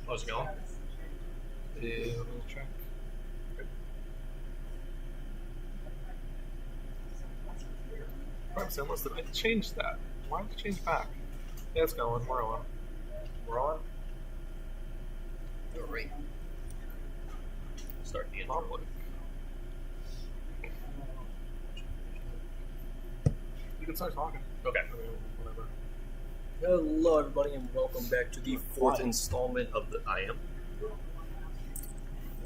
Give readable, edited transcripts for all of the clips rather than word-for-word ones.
How's it going? Yeah, let me check. Good. Alright, so unless I changed that. Why did it change back? Yeah, it's going. We're on. We're on? Alright. Start the intro. Public. You can start talking. Okay. I mean, whatever. Hello, everybody, and welcome back to the fourth installment of the I Am.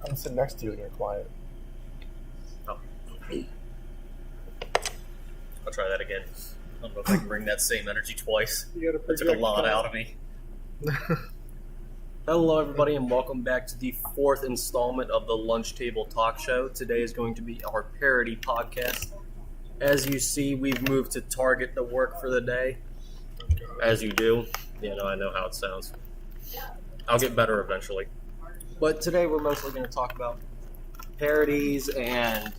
I'm sitting next to you and you're quiet. Oh. I'll try that again. I don't know if I can bring that same energy twice. That took a lot out of me. Hello, everybody, and welcome back to the fourth installment of the Lunch Table Talk Show. Today is going to be our parody podcast. As you see, we've moved to Target to work for the day. As you do. I know how it sounds. I'll get better eventually. But today we're mostly going to talk about parodies and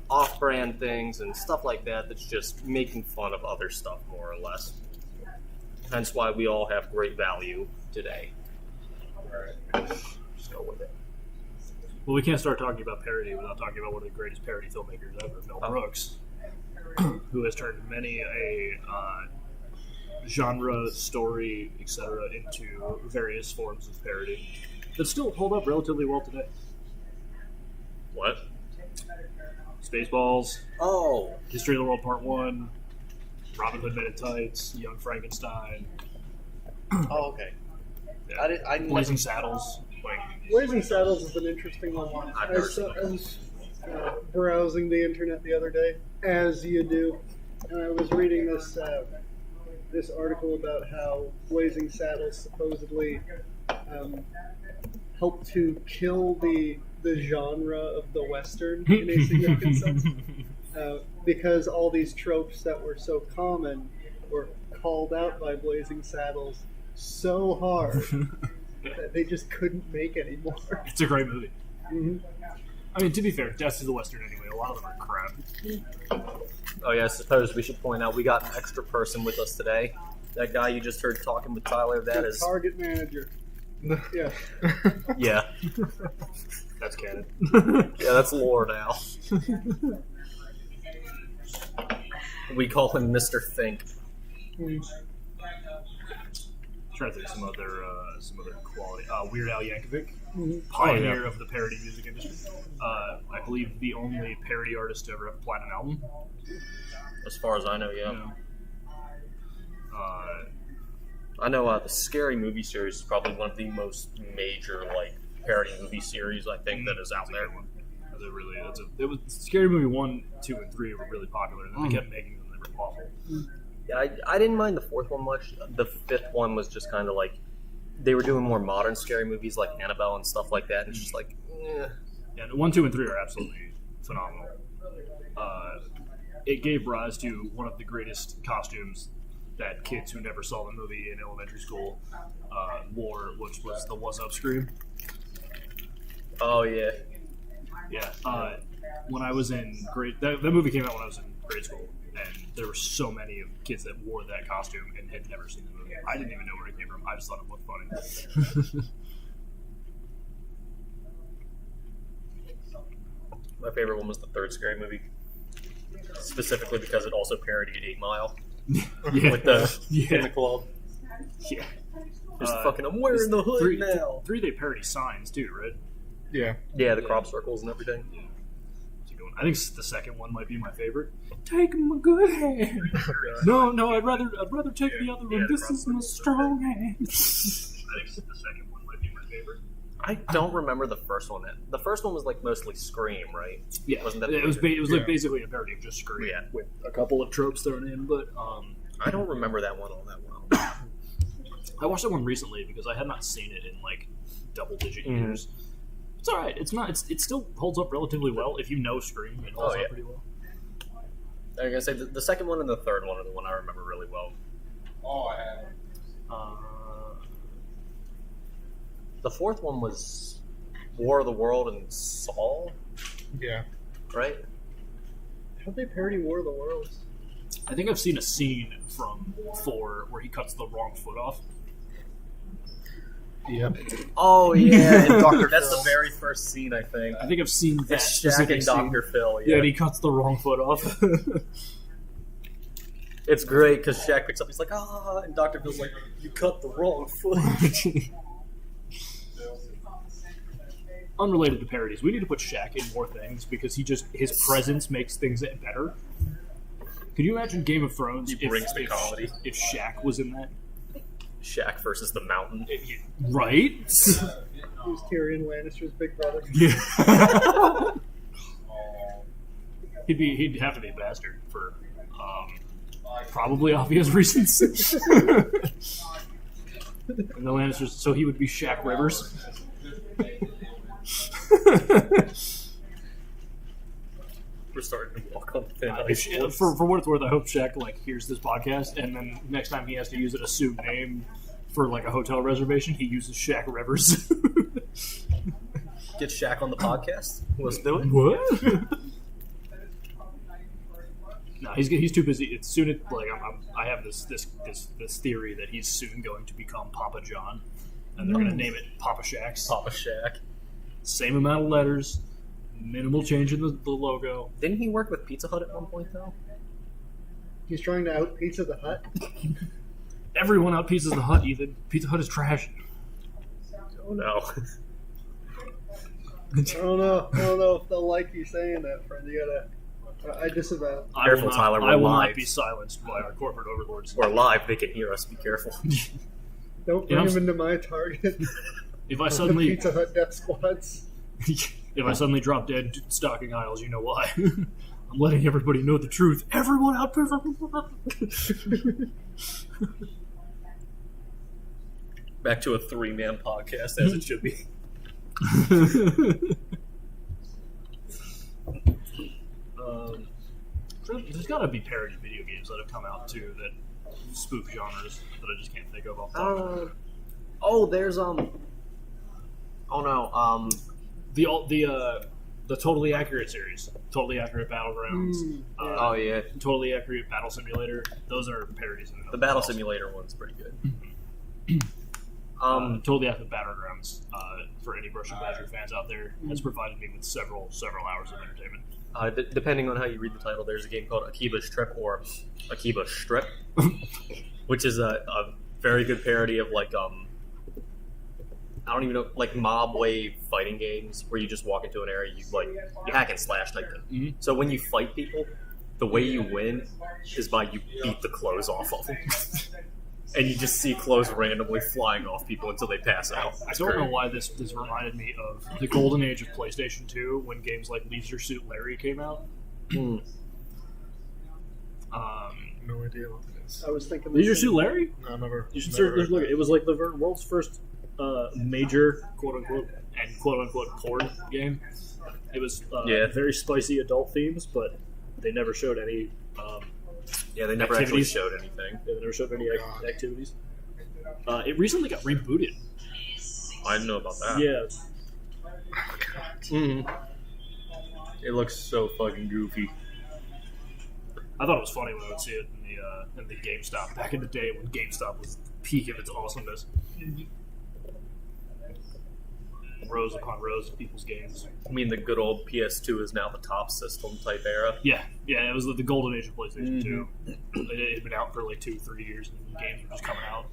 off-brand things and stuff like that that's just making fun of other stuff, more or less. Hence why we all have great value today. Alright, just go with it. Well, we can't start talking about parody without talking about one of the greatest parody filmmakers ever, Mel Brooks, who has turned many a genre, story, etc. into various forms of parody that still hold up relatively well today. What? Spaceballs. Oh! History of the World Part 1. Robin Hood Men in Tights. Young Frankenstein. Oh, okay. Yeah. Blazing Saddles. Blazing Saddles is an interesting one. I was browsing the internet the other day, as you do, and I was reading this article about how Blazing Saddles supposedly helped to kill the genre of the Western in a significant sense, because all these tropes that were so common were called out by Blazing Saddles so hard that they just couldn't make anymore. It's a great movie. Mm-hmm. I mean, to be fair, Death to the Western anyway. A lot of them are crap. Oh yeah, I suppose we should point out we got an extra person with us today. That guy you just heard talking with Tyler, that The is... Target manager. Yeah. Yeah. That's canon. Yeah, that's lore now. We call him Mr. Think. Trying to think of some other quality. Weird Al Yankovic, Mm-hmm. pioneer of the parody music industry. I believe the only parody artist to ever have a platinum album. As far as I know, yeah. Yeah. I know the Scary Movie series is probably one of the most major parody movie series I think that is out there. It was Scary Movie 1, 2, and 3 were really popular, and then they kept making them. They were awful. Yeah, I didn't mind the fourth one much. The fifth one was just kind of they were doing more modern scary movies like Annabelle and stuff like that, and it's just eh. Yeah, the 1, 2, and 3 are absolutely phenomenal. It gave rise to one of the greatest costumes that kids who never saw the movie in elementary school wore, which was the "What's Up" scream. Oh yeah, yeah. When I was in that movie came out when I was in grade school, and there were so many of kids that wore that costume and had never seen the movie. I didn't even know where it came from. I just thought it looked funny. my favorite one was the third Scary Movie, specifically because it also parodied 8 Mile with the in the club. Yeah. Just I'm wearing the hood now. 3 they parody Signs too, right? Yeah. Yeah, the crop circles and everything. Yeah. I think the second one might be my favorite. Take my good hand. No, I'd rather take the other one. This is my strong hand. I think the second one might be my favorite. I don't remember the first one. The first one was mostly Scream, right? Yeah, wasn't that? It was basically a parody of just Scream, with a couple of tropes thrown in. But I don't remember that one all that well. I watched that one recently because I had not seen it in double-digit years. It's all right. It's not. It still holds up relatively well if you know Scream. It holds up pretty well. Like I say, the second one and the third one are the one I remember really well. Oh, I have. The fourth one was War of the World and Saul. Yeah. Right. How'd they parody War of the Worlds? I think I've seen a scene from 4 where he cuts the wrong foot off. Yep. Oh yeah, And Dr. That's Phil. the very first scene I think. I think I've seen that It's Shaq specific and scene. Dr. Phil. Yeah, and he cuts the wrong foot off. It's great because Shaq picks up. He's like, ah, and Dr. Phil's like, you cut the wrong foot. Unrelated to parodies, we need to put Shaq in more things because his presence makes things better. Could you imagine Game of Thrones He brings the comedy. if Shaq was in that? Shaq versus the Mountain. Right? Who's Tyrion Lannister's big brother? Yeah. He'd have to be a bastard for probably obvious reasons. And the Lannisters, so he would be Shaq Rivers. We're starting to walk on thin ice. For what it's worth, I hope Shaq hears this podcast, and then next time he has to use an assumed name for a hotel reservation, he uses Shaq Rivers. Get Shaq on the podcast. Let's do it. What? No, he's too busy. It's soon. I have this theory that he's soon going to become Papa John, and they're going to name it Papa Shaq's. Papa Shaq. Same amount of letters, minimal change in the logo. Didn't he work with Pizza Hut at one point though? He's trying to out Pizza the Hut. Everyone out Pizza the Hut, Ethan. Pizza Hut is trash. Oh no. I don't know if they'll like you saying that, friend. You gotta. I disavow. Careful, Tyler, we're I will live. not be silenced by our corporate overlords. We're live. They can hear us. Be careful. Don't bring him into my target. If I The suddenly Pizza Hut death squads. if I suddenly drop dead stocking aisles, you know why. I'm letting everybody know the truth. Everyone out there. Back to a 3-man podcast as it should be. There's got to be parody video games that have come out too that spoof genres that I just can't think of off the top of my head. There's oh no, The Totally Accurate series, Totally Accurate Battlegrounds, oh yeah, Totally Accurate Battle Simulator. Those are parodies. In the Battle Simulator one's pretty good. Totally Accurate Battlegrounds, for any Brush and Badger fans out there, has provided me with several hours of entertainment. Depending on how you read the title, there's a game called Akiba Strip or Akiba Strip, which is a very good parody of I don't even know, mob wave fighting games where you just walk into an area, you hack and slash type thing. Mm-hmm. So when you fight people, the way you win is by you beat the clothes off of them. And you just see clothes randomly flying off people until they pass out. I don't know why this reminded me of the golden age of PlayStation 2 when games like Leisure Suit Larry came out. No idea what it is. I was thinking. Leisure Suit Larry? No, never. You should never seriously look. It was like the world's first major quote unquote porn game. It was very spicy adult themes, but they never showed any. They never actually showed anything. They never showed any activities. It recently got rebooted. I didn't know about that. Yeah. Mm-hmm. It looks so fucking goofy. I thought it was funny when I would see it in the GameStop back in the day when GameStop was the peak of its awesomeness. Rows upon rows of people's games. I mean, the good old PS2 is now the top system type era. Yeah, it was the golden age of PlayStation 2. It had been out for 2-3 years, and games were just coming out.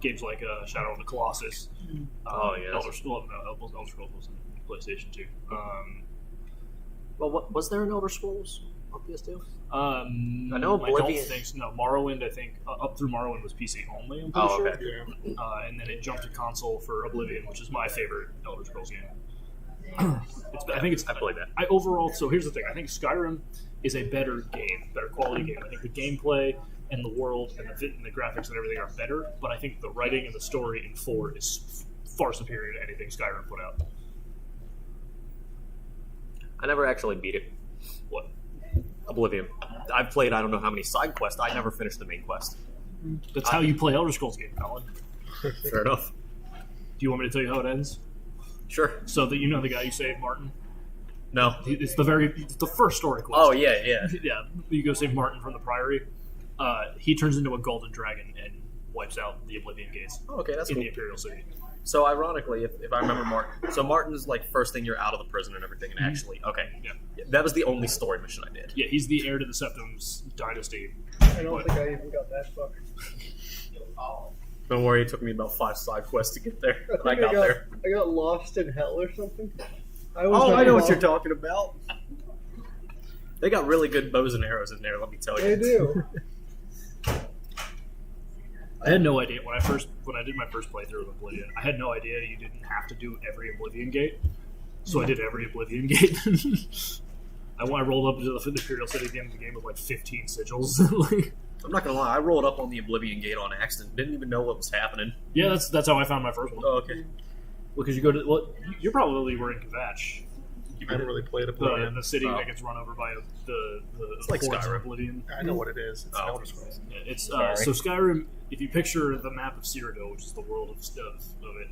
Games like Shadow of the Colossus. Elder Scrolls was in PlayStation 2. Well, was there an Elder Scrolls on PS2? I know Oblivion. I don't think so. No, Morrowind, I think, up through Morrowind was PC only, I'm pretty sure. Okay. And then it jumped to console for Oblivion, which is my favorite Elder Scrolls game. I played that. Overall, so here's the thing. I think Skyrim is a better quality game. I think the gameplay and the world and the graphics and everything are better, but I think the writing and the story in 4 is far superior to anything Skyrim put out. I never actually beat it. What? Oblivion. I've played I don't know how many side quests. I never finished the main quest. That's how you play Elder Scrolls game, Collin. Fair enough. Do you want me to tell you how it ends? Sure. So that you know the guy you saved, Martin? No. It's the first story quest. Oh, yeah. Yeah, you go save Martin from the Priory. He turns into a golden dragon and wipes out the Oblivion Gates Oh, okay, that's in cool. the Imperial City. So ironically, if I remember Martin, so Martin's like first thing you're out of the prison and everything, and actually, okay, Yeah. that was the only story mission I did. Yeah, he's the heir to the Septim's dynasty. I don't But- think I even got that far. Don't worry, it took me about 5 side quests to get there, but I think got there. I got lost in hell or something. Oh, I know what you're talking talking about. They got really good bows and arrows in there, let me tell you. They do. I had no idea when I did my first playthrough of Oblivion. I had no idea you didn't have to do every Oblivion Gate, so I did every Oblivion Gate. I rolled up to the Imperial City at the end of the game with like 15 sigils. I'm not gonna lie, I rolled up on the Oblivion Gate on accident, didn't even know what was happening. Yeah, that's how I found my first one. Oh, okay. Because you go to you probably were in Kvatch, I haven't really played Oblivion. the city Oh. that gets run over by the like hordes of Skyrim. Oblivion. I know what it is. It's Oh. Elder Scrolls. Yeah, it's Sorry. so Skyrim. If you picture the map of Cyrodiil, which is the world of it,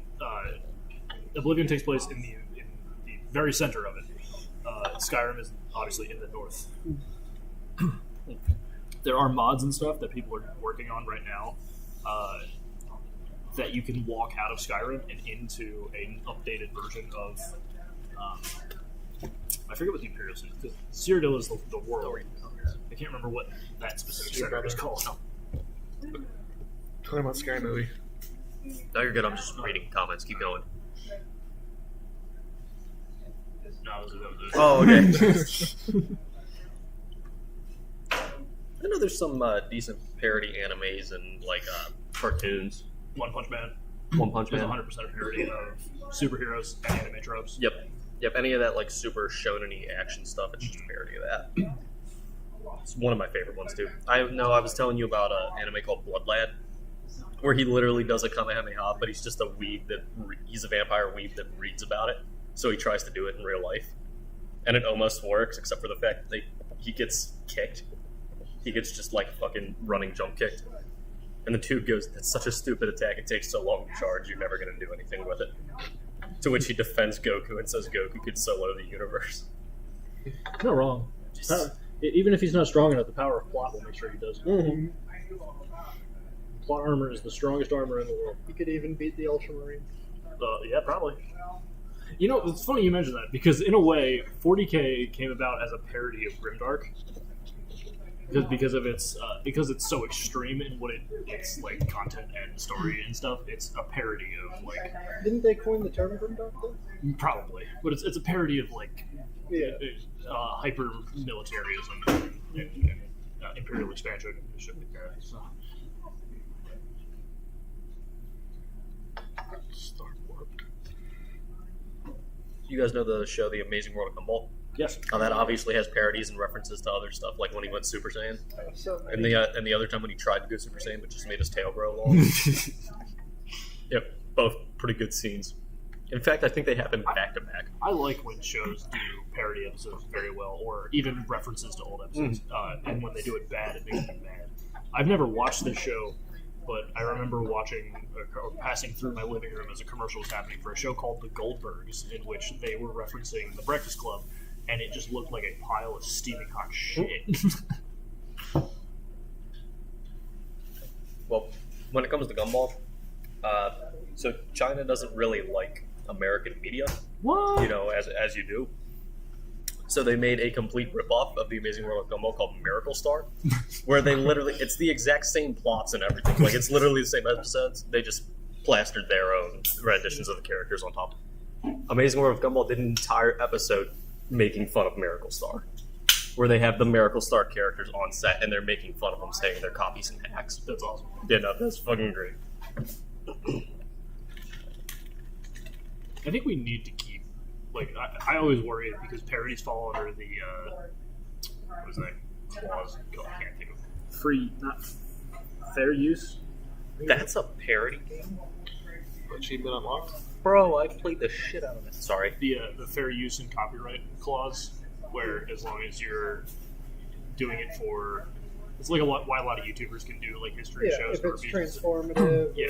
Oblivion takes place in the very center of it. Skyrim is obviously in the north. There are mods and stuff that people are working on right now that you can walk out of Skyrim and into an updated version of. I forget what the Imperial City is. Cyrodiil is the world. I can't remember what that specific center is called. Talking about Scary Movie. No, you're good, I'm just reading comments, keep going. No, that was it. Oh, okay. I know there's some decent parody animes and like cartoons. One Punch Man. One Punch It's Man. 100% a parody of superheroes and anime tropes. Yep. Any of that like super shonen-y action stuff, it's just a parody of that. It's one of my favorite ones too. I was telling you about an anime called Blood Lad, where he literally does a Kamehameha, but he's just a weeb he's a vampire weeb that reads about it. So he tries to do it in real life, and it almost works, except for the fact that he gets kicked. He gets just like fucking running jump kicked. And the dude goes, "That's such a stupid attack, it takes so long to charge, you're never going to do anything with it." To which he defends Goku and says Goku could solo the universe. No wrong. Even if he's not strong enough, the power of plot will make sure he does it. Mm-hmm. Plot armor is the strongest armor in the world. You could even beat the Ultramarines. Yeah, probably. You know, it's funny you mention that, because in a way, 40K came about as a parody of Grimdark. Because of its because it's so extreme in what its like content and story and stuff. It's a parody of like Didn't they coin the term Grimdark though? probably, but it's a parody of like Yeah. hyper militarism and imperial expansion and shit like that. So. Star Warp. You guys know the show The Amazing World of Gumball? Yes. How that obviously has parodies and references to other stuff, like when he went Super Saiyan, So and the other time when he tried to go Super Saiyan but just made his tail grow long. Yep, both pretty good scenes. In fact, I think they happen back to back. I like when shows do parody episodes very well, or even references to old episodes. And when they do it bad, it makes me mad. I've never watched this show, but I remember watching or passing through my living room as a commercial was happening for a show called The Goldbergs, in which they were referencing The Breakfast Club, and it just looked like a pile of steaming hot shit. Well, when it comes to Gumball, so China doesn't really like American media, What? you know, as you do. So they made a complete ripoff of The Amazing World of Gumball called Miracle Star, where they literally, it's the exact same plots and everything. Like, it's literally the same episodes. They just plastered their own renditions of the characters on top. Amazing World of Gumball did an entire episode making fun of Miracle Star, where they have the Miracle Star characters on set and they're making fun of them, saying they're copies and hacks. That's awesome. Yeah, no, that's fucking great. I think we need to keep, like, I always worry because parodies fall under the, what was that clause? I can't think of free, not fair use. That's a parody game? Achievement unlocked. Bro, I played the shit out of it. Sorry. The fair use and copyright clause, where as long as you're doing it for, it's like why a lot of YouTubers can do like history yeah, shows if or it's music, transformative. yeah,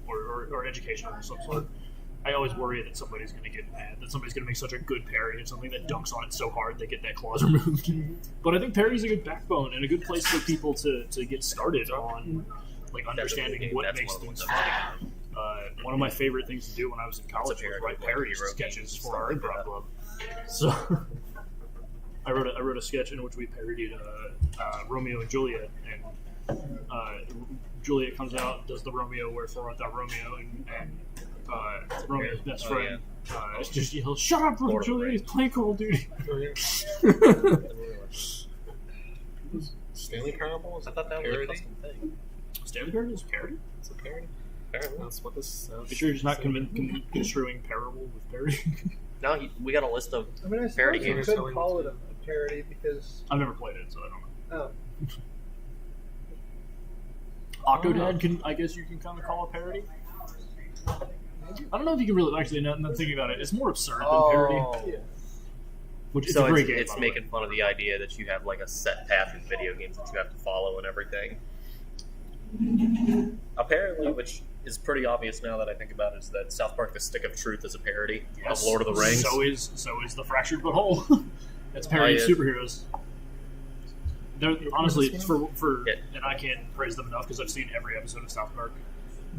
or educational of some sort. I always worry that somebody's going to get mad, that somebody's going to make such a good parody of something that dunks on it so hard they get that clause removed. But I think parody's a good backbone and a good place for people to get started on like understanding game. what That's makes one of the things ones funny. One of my favorite things to do when I was in college was parody write of, like, parody hero sketches games and for our stuff like improv that. club. So I wrote a sketch in which we parodied Romeo and Juliet, and Juliet comes out, does the Romeo wherefore art thou Romeo, and Romeo's best Oh, friend just yells, "Shut up, Lord of the Juliet! He's playing Call of Duty." Oh, yeah. Stanley Parable? Is I it thought that was a parody? custom thing. Stanley Parody is a parody. It's a parody. Apparently, that's what this says. Are you sure you're just not construing parable with parody? No, we got a list of. I mean, I Parody suppose you games could selling call what's it a parody because I've never played it, so I don't know. oh, Octodad can, I guess you can kind of call a parody. I don't know if you can really actually. Not thinking about it, it's more absurd than parody, yeah. which is So a great game. it's by the way. making fun of the idea that you have like a set path in video games that you have to follow and everything. Apparently, which is pretty obvious now that I think about it, is that South Park: The Stick of Truth is a parody Yes. of Lord of the Rings. So is the Fractured But Whole. That's a parody of yeah. superheroes. They're, honestly, this for Yeah. and I can't praise them enough because I've seen every episode of South Park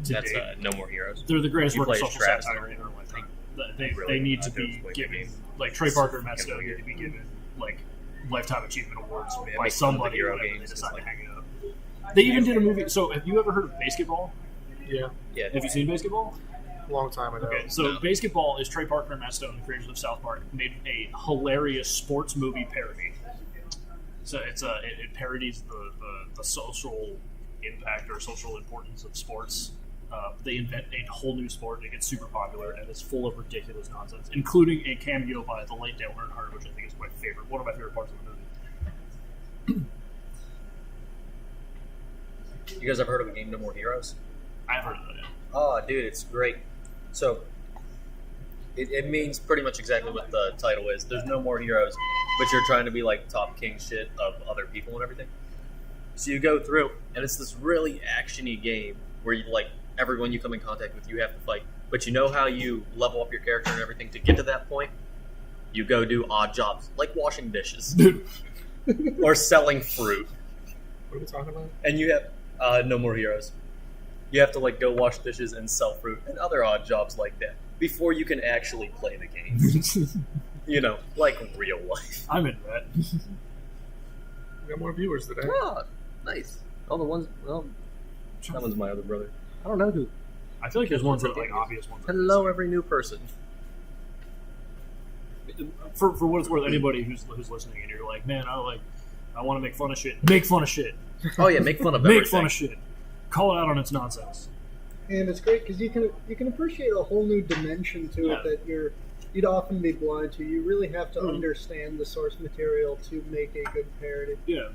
to That's date. No More Heroes. They're the greatest You work of play as social Travis satire and in our lifetime. really They need to don't be play the given, game. like Trey Parker and Matt Fucking Stone need weird. to be given like lifetime achievement awards Man, by make fun of the somebody hero whenever they games, decide it's to like- hang it up. They even did a movie. So, have you ever heard of Basketball? Yeah, Yeah. Have you seen Basketball? long time ago. Okay, so No. Basketball is Trey Parker and Matt Stone, the creators of South Park, made a hilarious sports movie parody. So it parodies the social impact or social importance of sports. They invent a whole new sport, and it gets super popular, and it's full of ridiculous nonsense, including a cameo by the late Dale Earnhardt, which I think is one of my favorite parts of the movie. You guys ever heard of a game No More Heroes? I've heard of that. Oh, dude, it's great. So, it means pretty much exactly what the title is. There's no more heroes, but you're trying to be like top king shit of other people and everything. So you go through, and it's this really action-y game where you like everyone you come in contact with, you have to fight. But you know how you level up your character and everything to get to that point? You go do odd jobs, like washing dishes or selling fruit. What are we talking about? And you have no more heroes. You have to like go wash dishes and sell fruit and other odd jobs like that before you can actually play the game. You know, like real life. I'm into that. We got more viewers today. Oh, nice. All the ones. Well, that one's my other brother. I don't know who. I feel like there's ones that are like obvious ones. Hello, every new person. For what it's worth, anybody who's listening and you're like, man, I want to make fun of shit. Make fun of shit. Oh yeah, make fun of Make everything. fun of shit. Call it out on its nonsense. and it's great because you can appreciate a whole new dimension to it that you'd often be blind to. You really have to understand the source material to make a good parody. Yeah.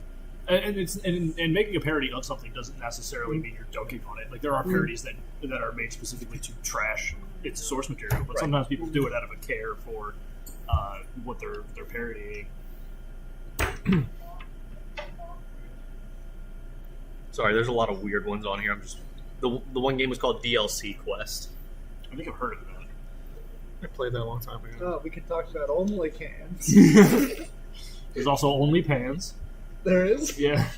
And it's and making a parody of something doesn't necessarily mean you're dunking on it. Like there are parodies that are made specifically to trash its source material, but sometimes people do it out of a care for what they're parodying. Sorry, there's a lot of weird ones on here. I'm just the one game was called DLC Quest. I think I've heard of that. I played that a long time ago. Oh, we could talk about only cans. There's also Only Pans. There is. Yeah,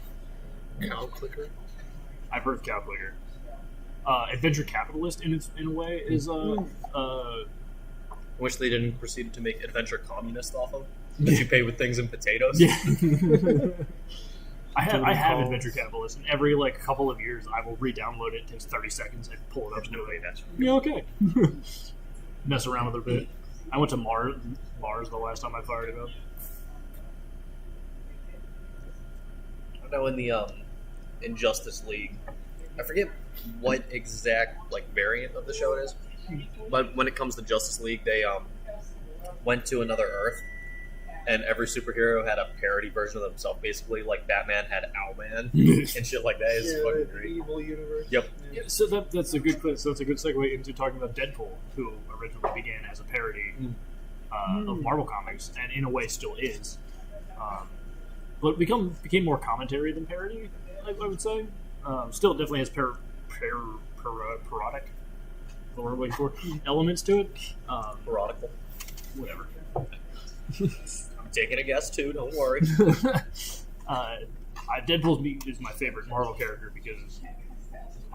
Cow clicker. I've heard of Cow Clicker. Adventure Capitalist, in a way, is Wish they didn't proceed to make Adventure Communist off of. That you pay with things and potatoes. yeah. I have Adventure Capitalist, and every couple of years I will re-download it. It takes 30 seconds and pull it up. No way, that's Yeah, okay. Mess around with it a bit. I went to Mars the last time I fired it up. I know in the in Justice League, I forget what exact variant of the show it is, but when it comes to Justice League, they went to another Earth, and every superhero had a parody version of themselves. Basically, like Batman had Owlman and shit like that. It's fucking the great. evil universe. Yep. Yeah, so that's a good segue into talking about Deadpool, who originally began as a parody of Marvel Comics, and in a way still is. But became more commentary than parody, I would say. Still definitely has parodic, the word I'm waiting for, elements to it. Parodical. Whatever. I'm taking a guess too. Don't worry. Deadpool is my favorite Marvel character because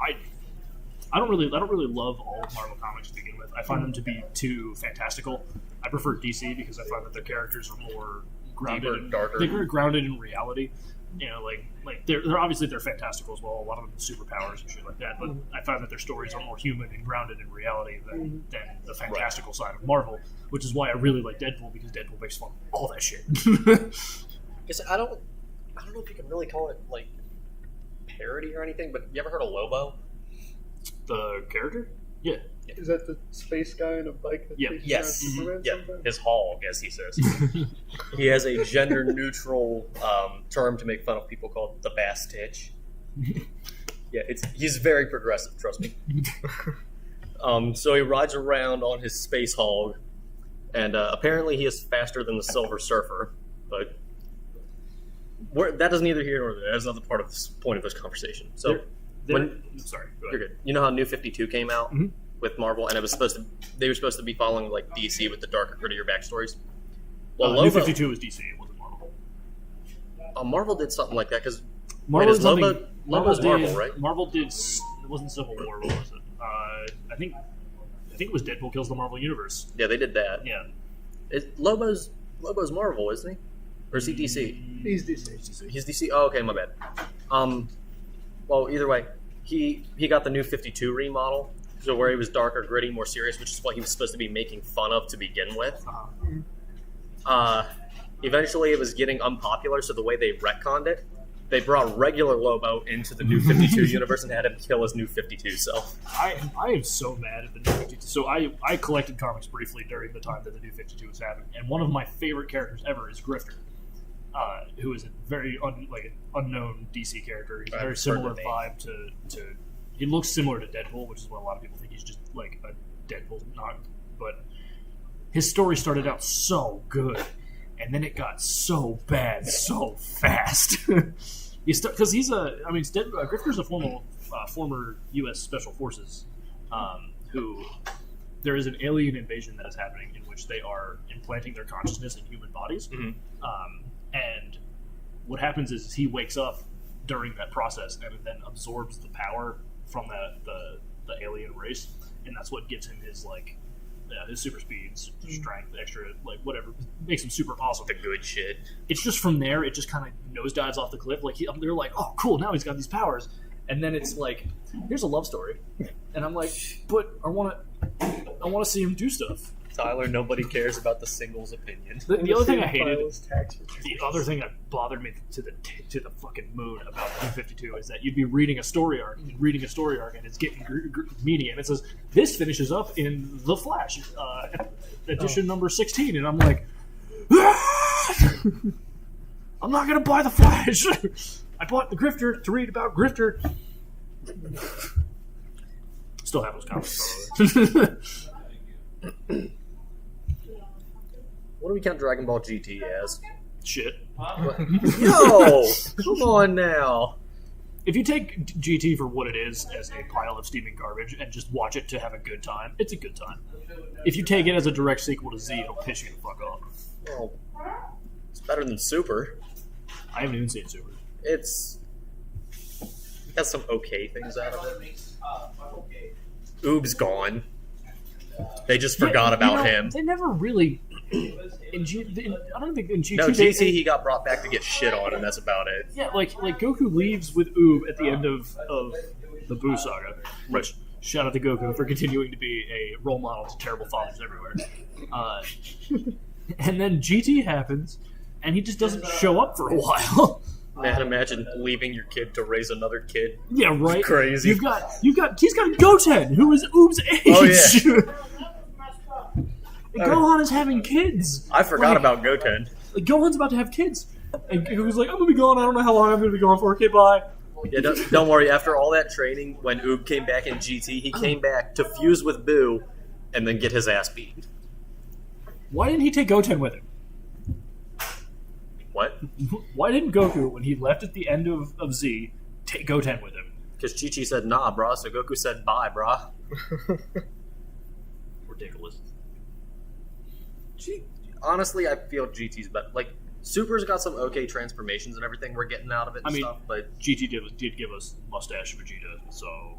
I don't really love all of Marvel comics to begin with. I find them to be too fantastical. I prefer DC because I find that their characters are more grounded, Deeper, darker. They're grounded in reality. You know, like they're obviously they're fantastical as well. A lot of them have superpowers and shit like that. But I find that their stories are more human and grounded in reality than the fantastical side of Marvel. Which is why I really like Deadpool, because Deadpool makes fun of all that shit. Guess I don't know if you can really call it like parody or anything. But you ever heard of Lobo? The character? Yeah. Is that the space guy on a bike? That Yeah. chases Yes. around Superman Yeah, sometimes? his hog, as he says. He has a gender-neutral term to make fun of people called the bass titch. Yeah, he's very progressive, trust me. So he rides around on his space hog, and apparently he is faster than the Silver Surfer, but that is neither here nor there. That's not the part of this point of this conversation. So, sorry, go you're ahead. good. You know how New 52 came out Mhm. with Marvel, and they were supposed to be following like DC with the darker, grittier backstories. Well, New 52 was DC, it wasn't Marvel. Marvel did something like that because Marvel did something. Lobo's Marvel, right? Marvel did. It wasn't Civil War. What was it? I think it was Deadpool kills the Marvel Universe. Yeah, they did that. Yeah. Lobo's Marvel, isn't he? Or is he DC? He's DC. He's DC. Oh, okay, my bad. Well, either way, he got the New 52 remodel, so where he was darker, gritty, more serious, which is what he was supposed to be making fun of to begin with. Eventually, it was getting unpopular, so the way they retconned it, they brought regular Lobo into the New 52 universe and had him kill his New 52 self. I am so mad at the New 52. So I collected comics briefly during the time that the New 52 was happening, and one of my favorite characters ever is Grifter, who is a very unknown DC character. He's a very similar vibe to. He looks similar to Deadpool, which is what a lot of people think he's just like a Deadpool knock. But his story started out so good, and then it got so bad so fast. Because Grifter's a former U.S. Special Forces, who there is an alien invasion that is happening in which they are implanting their consciousness in human bodies. Mm-hmm. And what happens is he wakes up during that process and then absorbs the power from the alien race, and that's what gives him his his super speed, super strength, extra whatever, makes him super awesome. The good shit. It's just from there, it just kind of nosedives off the cliff. They're like, oh, cool, now he's got these powers, and then it's like, here's a love story, and I'm like, but I want to see him do stuff. Tyler, nobody cares about the single's opinion. The other thing I hated, The other thing that bothered me to the fucking moon about New 52 is that you'd be reading a story arc, and it's getting meaty, and it says this finishes up in The Flash, edition number 16, and I'm like, I'm not gonna buy The Flash. I bought the Grifter to read about Grifter. Still have those comics. What do we count Dragon Ball GT as? Shit. Yo, come on now. If you take GT for what it is, as a pile of steaming garbage, and just watch it to have a good time, it's a good time. If you take it as a direct sequel to Z, it'll piss you the fuck off. Well, it's better than Super. I haven't even seen Super. It's got some okay things out of it. Oob's gone. They just forgot about him. They never really. I don't think in GT. No, GT he got brought back to get shit on, and that's about it. Yeah, like Goku leaves with Oob at the end of the Buu saga. Which shout out to Goku for continuing to be a role model to terrible fathers everywhere. And then GT happens, and he just doesn't show up for a while. Man, imagine leaving your kid to raise another kid. Yeah, right. It's crazy. He's got Goten, who is Oob's age. Oh yeah. And Gohan is having kids. I forgot about Goten. Gohan's about to have kids. And Goku's like, I'm gonna be gone. I don't know how long I'm gonna be gone for. Okay, bye. Yeah, don't worry. After all that training, when Oob came back in GT, he came back to fuse with Buu, and then get his ass beat. Why didn't he take Goten with him? What? Why didn't Goku, when he left at the end of Z, take Goten with him? Because Chi-Chi said nah, brah, so Goku said bye, brah. Ridiculous. Honestly, I feel GT's better. Like, Super's got some okay transformations and everything we're getting out of it and stuff, but GT did give us Mustache Vegeta, so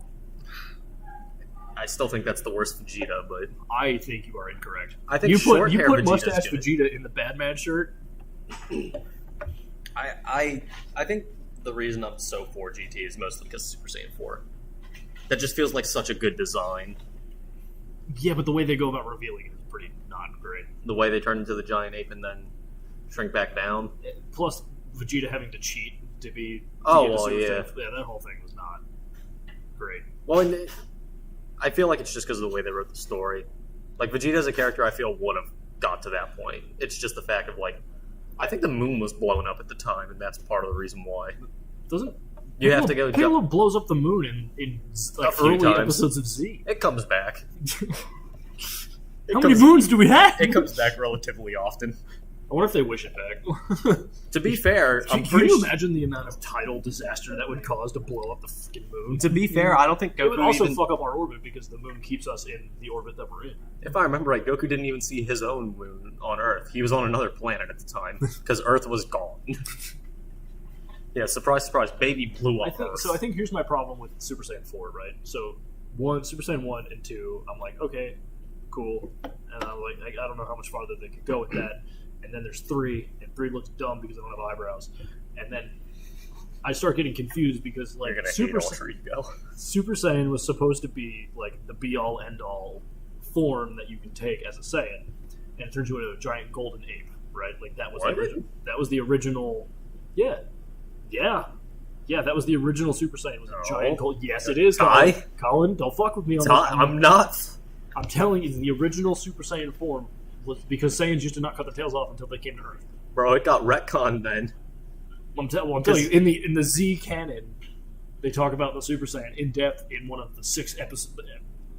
I still think that's the worst Vegeta, but I think you are incorrect. I think you short put hair Vegeta's mustache good. Vegeta in the Bad Man shirt. I think the reason I'm so for GT is mostly because of Super Saiyan 4. That just feels like such a good design. Yeah, but the way they go about revealing it is pretty not great. The way they turn into the giant ape and then shrink back down. Plus, Vegeta having to cheat to get the yeah. that whole thing was not great. Well, and I feel like it's just because of the way they wrote the story. Like, Vegeta as a character, I feel, would have got to that point. It's just the fact of, like, I think the moon was blown up at the time, and that's part of the reason why. Doesn't You have to go Piccolo blows up the moon in like A few early times. episodes of Z. It comes back. How many moons do we have? It comes back relatively often. I wonder if they wish it back. To be fair, I'm Can pretty you sure. imagine the amount of tidal disaster that would cause to blow up the freaking moon? To be fair, I don't think It would Goku also even. fuck up our orbit because the moon keeps us in the orbit that we're in. If I remember right, Goku didn't even see his own moon on Earth. He was on another planet at the time because Earth was gone. Yeah, surprise, surprise, baby blew up Earth. I think here's my problem with Super Saiyan 4, right? So, Super Saiyan 1 and 2, I'm like, okay, cool. And I'm like, I don't know how much farther they could go with that. And then there's 3, and 3 looks dumb because I don't have eyebrows. And then I start getting confused because, like, You're gonna Super hate Ultra Ego. Super Saiyan was supposed to be like the be-all, end-all form that you can take as a Saiyan, and it turns you into a giant golden ape, right? Like that was What? that was the original. Yeah, that was the original Super Saiyan. Was a No. giant gold. Yes, it is. Ty? Colin, don't fuck with me on Ty, that. I'm not. I'm telling you, the original Super Saiyan form was because Saiyans used to not cut their tails off until they came to Earth. Bro, it got retconned then. I'm telling you, in the Z canon, they talk about the Super Saiyan in depth in one of the 6 episodes.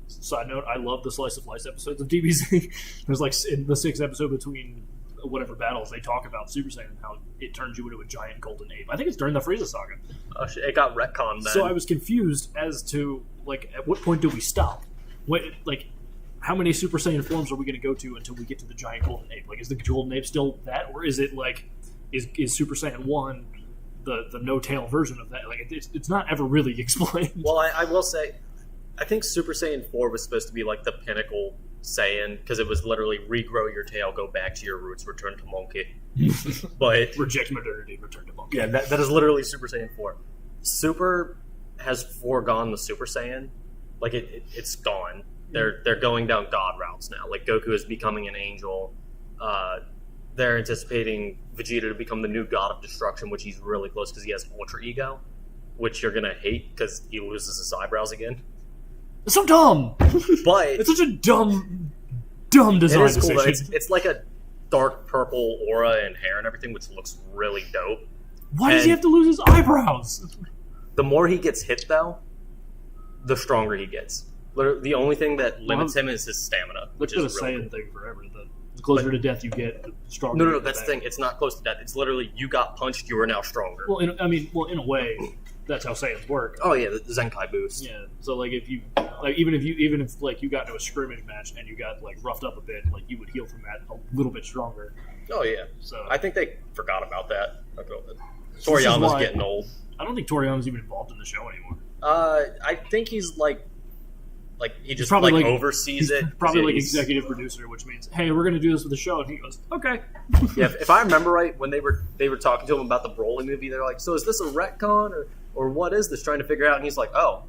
Side note: I love the slice of life episodes of DBZ. There's like in the 6th episode between whatever battles they talk about Super Saiyan and how it turns you into a giant golden ape. I think it's during the Frieza saga. Oh shit, it got retconned then. So I was confused as to like at what point do we stop? How many Super Saiyan forms are we going to go to until we get to the giant golden ape? Like, is the golden ape still that, or is it like is Super Saiyan 1 the no tail version of that? Like, it's not ever really explained. Well, I will say, I think Super Saiyan 4 was supposed to be like the pinnacle Saiyan because it was literally regrow your tail, go back to your roots, return to monkey. But Reject modernity, return to monkey. yeah, that is literally Super Saiyan 4. Super has foregone the Super Saiyan. Like it's gone. They're going down God routes now. Like Goku is becoming an angel. They're anticipating Vegeta to become the new god of destruction, which he's really close because he has Ultra Ego, which you're gonna hate because he loses his eyebrows again. It's so dumb. But It's such a dumb it design is cool. decision. It's like a dark purple aura and hair and everything, which looks really dope. Why does he have to lose his eyebrows? The more he gets hit, though, the stronger he gets. Literally, the only thing that limits him is his stamina, which It's is been a really Saiyan thing forever. The closer to death you get, the stronger. No, that's the thing. It's not close to death. It's literally you got punched, you are now stronger. Well, in a way, that's how Saiyans work. Oh yeah, the Zenkai boost. Yeah. So like, if you even if you got into a scrimmage match and you got like roughed up a bit, like you would heal from that a little bit stronger. Oh yeah. So I think they forgot about that. is Toriyama's why- getting old. I don't think Toriyama's even involved in the show anymore. I think he's like he just probably like like- oversees it. Probably like He's- executive producer, which means, hey, we're going to do this with the show, and he goes, okay. Yeah, if I remember right, when they were talking to him about the Broly movie, they're like, "So is this a retcon or what is this?" Trying to figure out, and he's like, "Oh,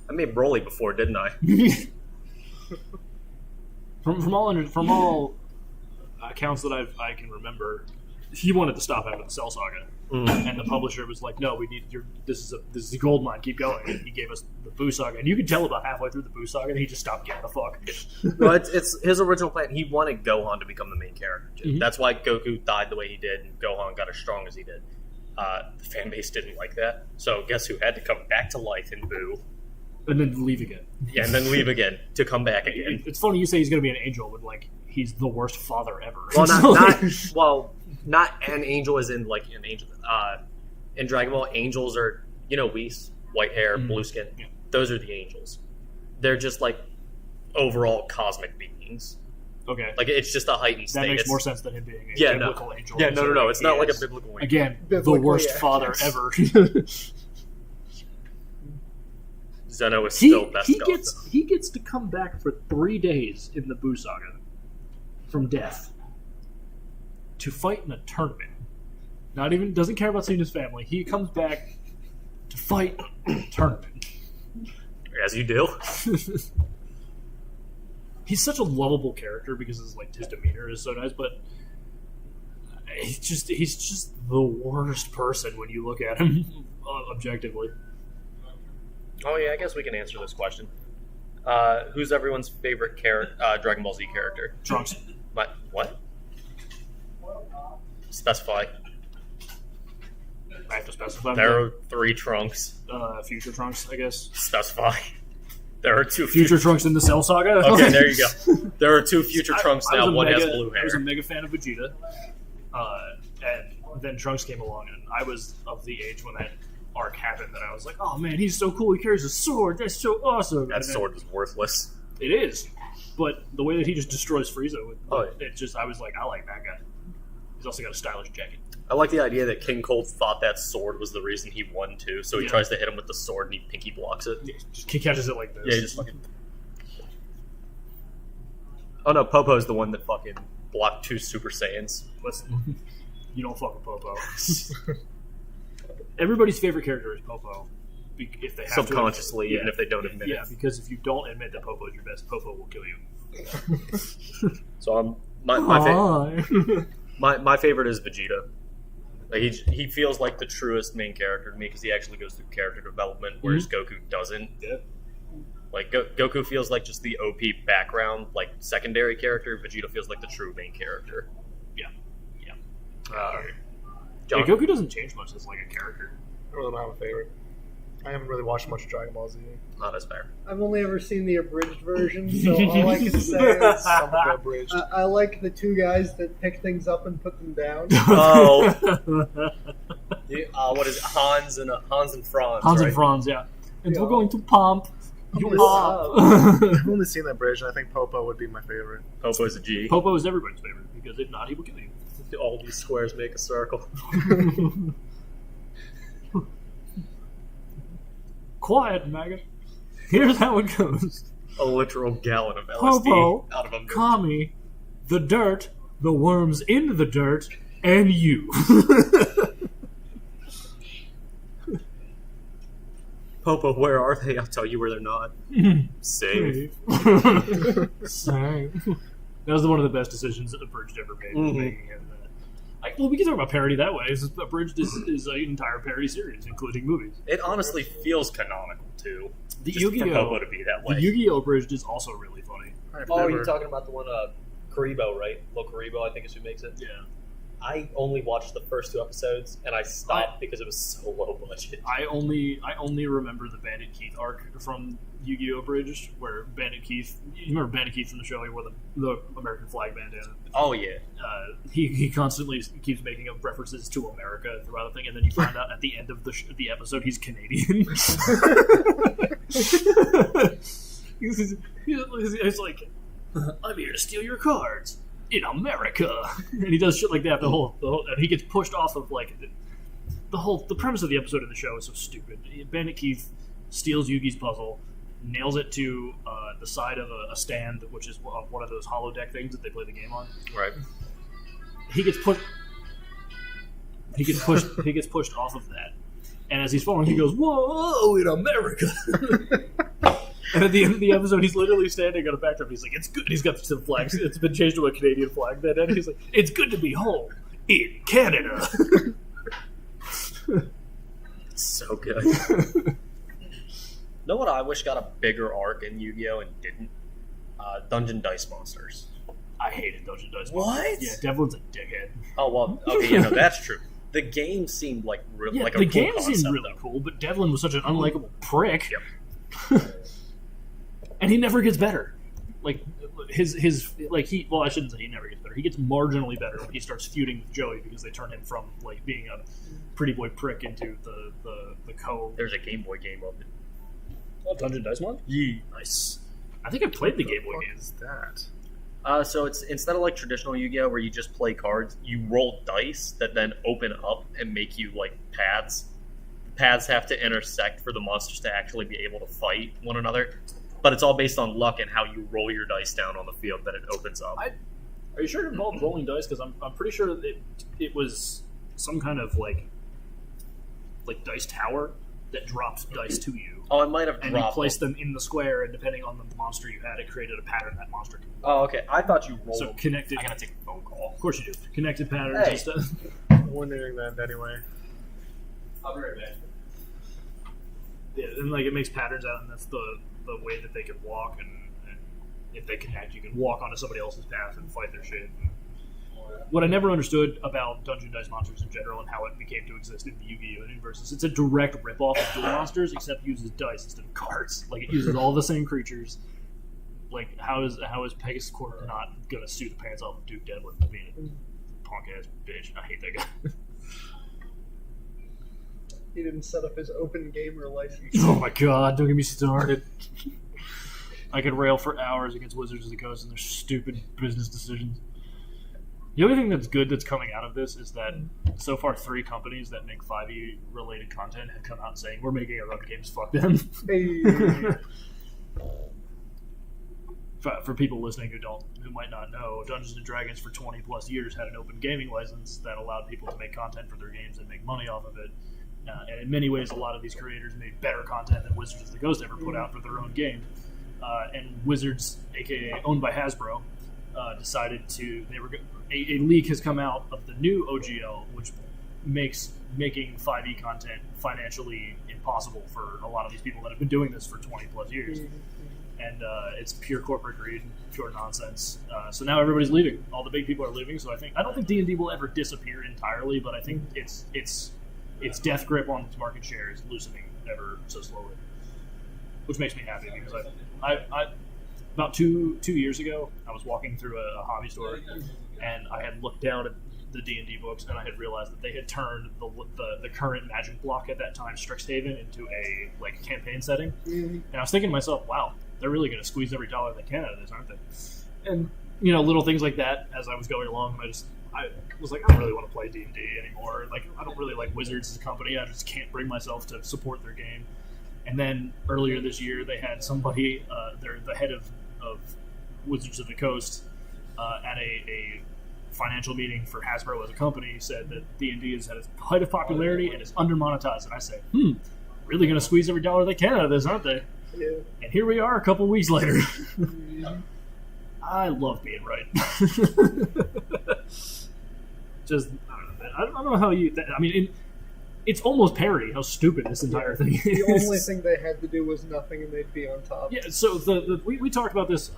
I made Broly before, didn't I?" From all accounts that I can remember, he wanted to stop after the Cell Saga, and the publisher was like, "No, we need this is a gold mine. Keep going." And he gave us the Buu Saga, and you could tell about halfway through the Buu Saga, and he just stopped giving a fuck. Well, it's his original plan. He wanted Gohan to become the main character. Too. Mhm. That's why Goku died the way he did, and Gohan got as strong as he did. The fan base didn't like that, so guess who had to come back to life in Buu? And then leave again. Yeah, and then leave again to come back again. It's funny you say he's going to be an angel, but like he's the worst father ever. Well, So, not an angel as in like an angel. In Dragon Ball, angels are Whis, white hair, blue skin. Yeah. Those are the angels. They're just like overall cosmic beings. okay. Like it's just a heightened state. That makes It's- more sense than him being a Yeah, biblical angel. Yeah, no. It's not like a Yes. biblical angel. Again, Biblically the worst accurate. father ever. Zeno is still best. He gets to come back for 3 days in the Buu Saga from death to fight in a tournament. Doesn't care about seeing his family. He comes back to fight in a tournament. As you do. He's such a lovable character because his demeanor is so nice, but he's just the worst person when you look at him objectively. Oh yeah, I guess we can answer this question. Who's everyone's favorite Dragon Ball Z character? Trunks. What? Specify. I have to specify. There are 3 Trunks. Future Trunks, I guess. Specify. There are 2 Future Trunks in the Cell Saga. Okay, there you go. There are 2 Future Trunks now. One has blue hair. I was a mega fan of Vegeta, and then Trunks came along, and I was of the age when that arc happened that I was like, "Oh man, he's so cool. He carries a sword. That's so awesome." That sword is worthless. It is, but the way that he just destroys Frieza, I was like, I like that guy. He's also got a stylish jacket. I like the idea that King Cold thought that sword was the reason he won too, so he tries to hit him with the sword and he pinky blocks it. He catches it like this. Yeah, he just fucking... Oh no, Popo's the one that fucking blocked 2 Super Saiyans. You don't fuck with Popo. Everybody's favorite character is Popo. If they have subconsciously, even if they don't admit it. Yeah, because if you don't admit that Popo is your best, Popo will kill you. So my favorite is Vegeta. He feels like the truest main character to me because he actually goes through character development, whereas Goku doesn't. Yeah. Like Goku feels like just the OP background, like secondary character. Vegeta feels like the true main character. Yeah. John? Goku doesn't change much as like a character. I really don't have a favorite. I haven't really watched much Dragon Ball Z. Not as fair. I've only ever seen the abridged version, so all I can say is Somewhat abridged. I like the 2 guys that pick things up and put them down. Oh, what is it? Hans and Franz? Hans right? and Franz, yeah. And we're going to pump. You I've up. only seen that bridge, and I think Popo would be my favorite. Popo's a G. Popo is everybody's favorite because if not, he will kill you. All these squares make a circle. Quiet, maggot. Here's how it goes. A literal gallon of LSD Popo, out of a milk. Kami, the dirt, the worms in the dirt, and you. Popo, where are they? I'll tell you where they're not. Save. Save. That was one of the best decisions that Abridged ever made. Making it, well, we can talk about parody that way. Abridged is an entire parody series, including movies. It honestly feels canonical too. The just for Popo to be that way. The Yu-Gi-Oh! Abridged is also really funny. You're talking about the one Karibo, right? Lo Karibo, I think is who makes it. Yeah. I only watched the first 2 episodes, and I stopped because it was so low budget. I only remember the Bandit Keith arc from Yu-Gi-Oh! Abridged, where Bandit Keith, you remember Bandit Keith from the show, he wore the American flag bandana. Oh yeah. He constantly keeps making up references to America throughout the thing, and then you find out at the end of the episode he's Canadian. He's like, I'm here to steal your cards in America, and he does shit like that. The whole and he gets pushed off of like the premise of the episode of the show is so stupid. Bandit Keith steals Yugi's puzzle, nails it to the side of a stand, which is one of those holodeck things that they play the game on. Right. He gets pushed off of that, and as he's falling, he goes, "Whoa, in America!" And at the end of the episode, he's literally standing on a backdrop. He's like, "It's good." He's got some flags. It's been changed to a Canadian flag. Then, and he's like, "It's good to be home in Canada." It's so good. Know what I wish got a bigger arc in Yu-Gi-Oh! And didn't? Dungeon Dice Monsters. I hated Dungeon Dice. What? Yeah, Devlin's a dickhead. Oh well, okay, that's true. The game seemed like like a the cool game concept, seemed really though. cool, but Devlin was such an unlikable prick. Yep. And he never gets better. Like his he I shouldn't say he never gets better. He gets marginally better when he starts feuding with Joey because they turn him from like being a pretty boy prick into the co. There's a Game Boy game of it. Oh, Dungeon Dice Monster? Yeah. Nice. I think I played the Game Boy What game. is that? So it's instead of like traditional Yu-Gi-Oh, where you just play cards, you roll dice that then open up and make you like paths paths have to intersect for the monsters to actually be able to fight one another. But it's all based on luck and how you roll your dice down on the field that it opens up. Are you sure it involved rolling dice? Because I'm pretty sure that it was some kind of like dice tower that dropped dice to you. Oh, it might have and dropped. You placed them in the square, and depending on the monster you had, it created a pattern that monster could. Oh, okay. I thought you rolled. So connected. I gotta take a phone call. Of course you do. Connected patterns and stuff. I'm wondering that anyway. I'll be right back. Yeah, and like it makes patterns out, and that's the way that they can walk, and if they connect, you can walk onto somebody else's path and fight their shit. What I never understood about Dungeon Dice Monsters in general and how it became to exist in the Yu-Gi-Oh! Universe is it's a direct ripoff of Duel Monsters, except uses dice instead of cards. Like, it uses all the same creatures. Like, how is Pegasus Corp not gonna sue the pants off of Duke Deadlift for being a punk-ass bitch? I hate that guy. He didn't set up his open gamer license. Oh my god, don't get me started. I could rail for hours against Wizards of the Coast and their stupid business decisions. The only thing that's good that's coming out of this is that so far 3 companies that make 5e related content have come out saying we're making our own games, fuck them. Hey. For people listening who might not know, Dungeons and Dragons for 20 plus years had an open gaming license that allowed people to make content for their games and make money off of it. And in many ways, a lot of these creators made better content than Wizards of the Coast ever put out for their own game. And Wizards, aka owned by Hasbro, decided to. A leak has come out of the new OGL, which makes making 5e content financially impossible for a lot of these people that have been doing this for 20 plus years. And it's pure corporate greed, pure nonsense. So now everybody's leaving. All the big people are leaving. So I don't think D&D will ever disappear entirely, but I think its death grip on its market share is loosening ever so slowly, which makes me happy because I about two years ago I was walking through a hobby store and I had looked down at the D&D books and I had realized that they had turned the current Magic block at that time, Strixhaven, into a campaign setting. And I was thinking to myself, wow, they're really going to squeeze every dollar they can out of this, aren't they? And little things like that as I was going along, I was like, I don't really want to play D&D anymore. Like, I don't really like Wizards as a company. I just can't bring myself to support their game. And then earlier this year, they had somebody, the head of Wizards of the Coast, at a financial meeting for Hasbro as a company, said that D&D is at its height of popularity and is under-monetized. And I say, really going to squeeze every dollar they can out of this, aren't they? Yeah. And here we are a couple weeks later. I love being right. Just, I don't know how you... I mean, it's almost parody how stupid this entire thing is. The only thing they had to do was nothing and they'd be on top. Yeah, so we talked about this.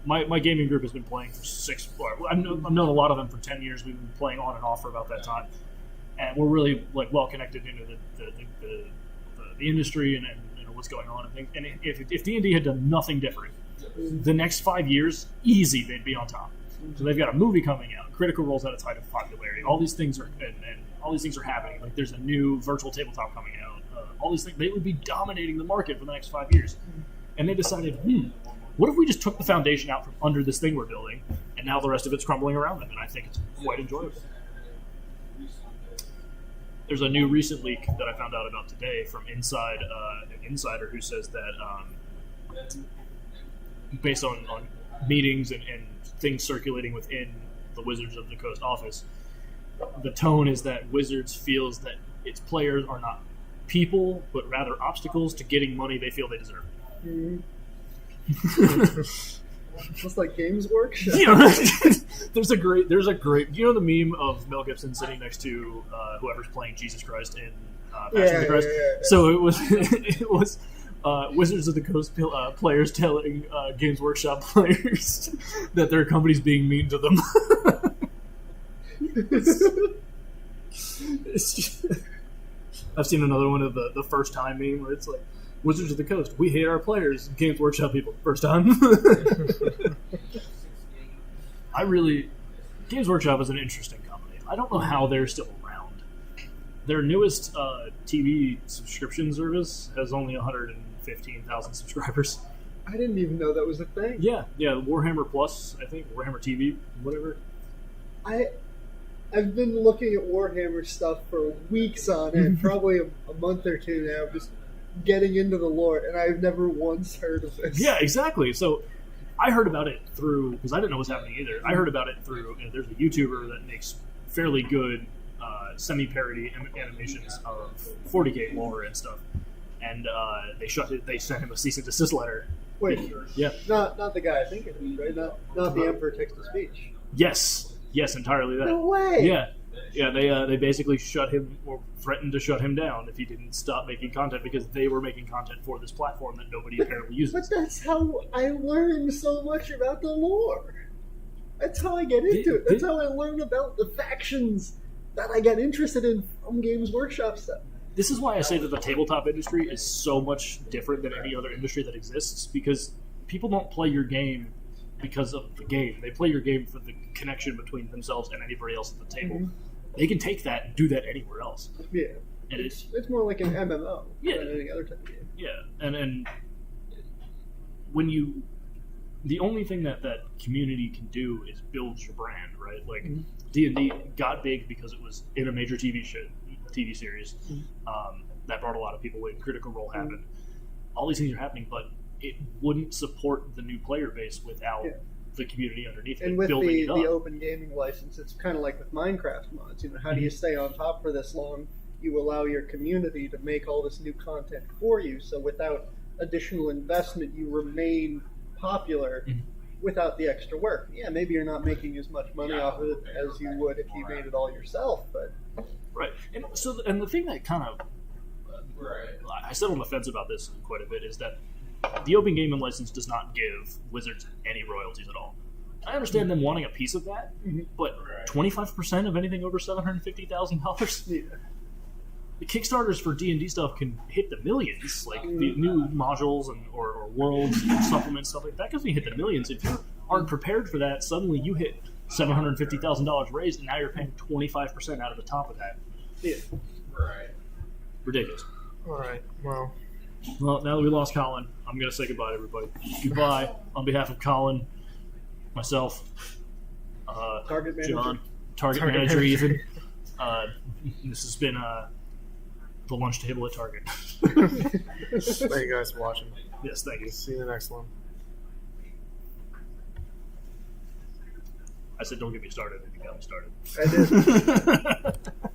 My gaming group has been playing for 6... I've known a lot of them for 10 years. We've been playing on and off for about that time. And we're really well connected into the industry and what's going on and things. And if D&D had done nothing different, the next 5 years, easy, they'd be on top. So they've got a movie coming out. Critical Role's at its height of popularity. All these things are and all these things are happening. Like there's a new virtual tabletop coming out. All these things, they would be dominating the market for the next 5 years. And they decided, what if we just took the foundation out from under this thing we're building, and now the rest of it's crumbling around them? And I think it's quite enjoyable. There's a new recent leak that I found out about today from an insider who says that based on meetings and things circulating within the Wizards of the Coast office, the tone is that Wizards feels that its players are not people, but rather obstacles to getting money they feel they deserve. Just like Games Workshop. Yeah, there's a great the meme of Mel Gibson sitting next to whoever's playing Jesus Christ in Passion of the Christ. Yeah. So it was Wizards of the Coast players telling Games Workshop players that their company's being mean to them. I've seen another one of the first time meme where it's like, Wizards of the Coast, we hate our players. Games Workshop people, first time. Games Workshop is an interesting company. I don't know how they're still around. Their newest TV subscription service has only 115,000 subscribers. I didn't even know that was a thing. Yeah, Warhammer Plus, I think, Warhammer TV, whatever. I've been looking at Warhammer stuff for weeks on end, probably a month or two now, just getting into the lore, and I've never once heard of this. Yeah, exactly. So I heard about it through, because I didn't know what was happening either. I heard about it through, there's a YouTuber that makes fairly good semi-parody animations of 40k lore and stuff. And they sent him a cease and desist letter. Wait, yeah, not the guy I think it is, right? Not the Emperor text-to-speech. Yes, entirely that. No way. Yeah. They basically shut him or threatened to shut him down if he didn't stop making content because they were making content for this platform that nobody apparently uses. But that's how I learned so much about the lore. That's how I get into it. That's how I learn about the factions that I get interested in from Games Workshop stuff. This is why I say that the tabletop industry is so much different than any other industry that exists, because people don't play your game because of the game. They play your game for the connection between themselves and anybody else at the table. Mm-hmm. They can take that and do that anywhere else. Yeah. And it's more like an MMO than any other type of game. Yeah. And when you... The only thing that community can do is build your brand, right? Like, D&D got big because it was in a major TV series. That brought a lot of people in. Critical Role happened. All these things are happening, but it wouldn't support the new player base without the community underneath it. And with the open gaming license, it's kind of like with Minecraft mods. How do you stay on top for this long? You allow your community to make all this new content for you, so without additional investment, you remain popular without the extra work. Yeah, maybe you're not making as much money off of it as you would if you made it all yourself, but... Right. And the thing that kind of... I sit on the fence about this quite a bit, is that the open gaming license does not give Wizards any royalties at all. I understand them wanting a piece of that, but 25% of anything over $750,000? Yeah. The Kickstarters for D&D stuff can hit the millions, like the new modules or worlds and supplements, stuff like that can hit the millions. If you aren't prepared for that, suddenly you hit $750,000 raised, and now you're paying 25% out of the top of that. Yeah. Right. Ridiculous. All right. Well, now that we lost Collin, I'm going to say goodbye to everybody. Goodbye on behalf of Collin, myself, Target manager. John, Target manager, even. This has been the lunch table at Target. thank you guys for watching. Yes, thank you. See you in the next one. I said don't get me started, and you got me started. I did.